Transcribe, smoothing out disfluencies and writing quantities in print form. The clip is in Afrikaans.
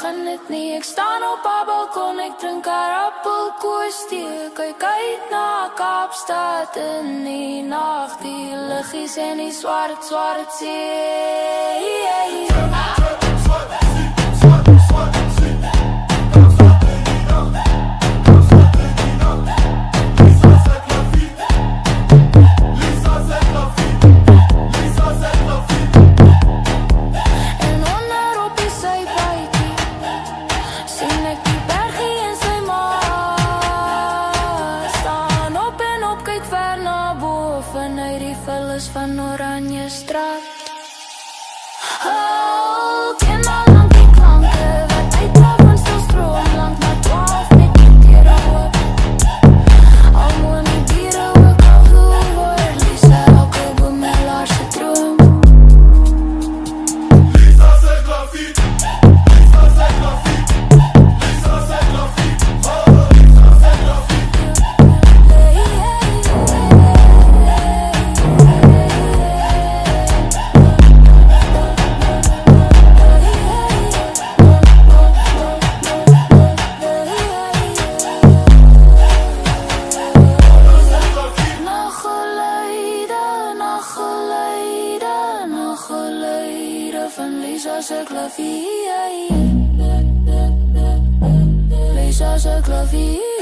begin dit nie. Ek staan op haar balkon, ek drink haar appelkoos tee. Kyk uit na Kaapstad in die nag, die liggies en die swart, swart see. Vanuit die vullis van Oranjestraat. Oh, ken al lang die klanke wat uitlaat van stil stroom lang na 12 met die deur oop. Al moe my diere ook al hoor Lisa elke boemelaar se droom. Lisa se grafiek, Lisa se grafiek, Lisa se grafiek, oh, Lisa se grafiek. Van Lisa se klavier, Lisa se klavier.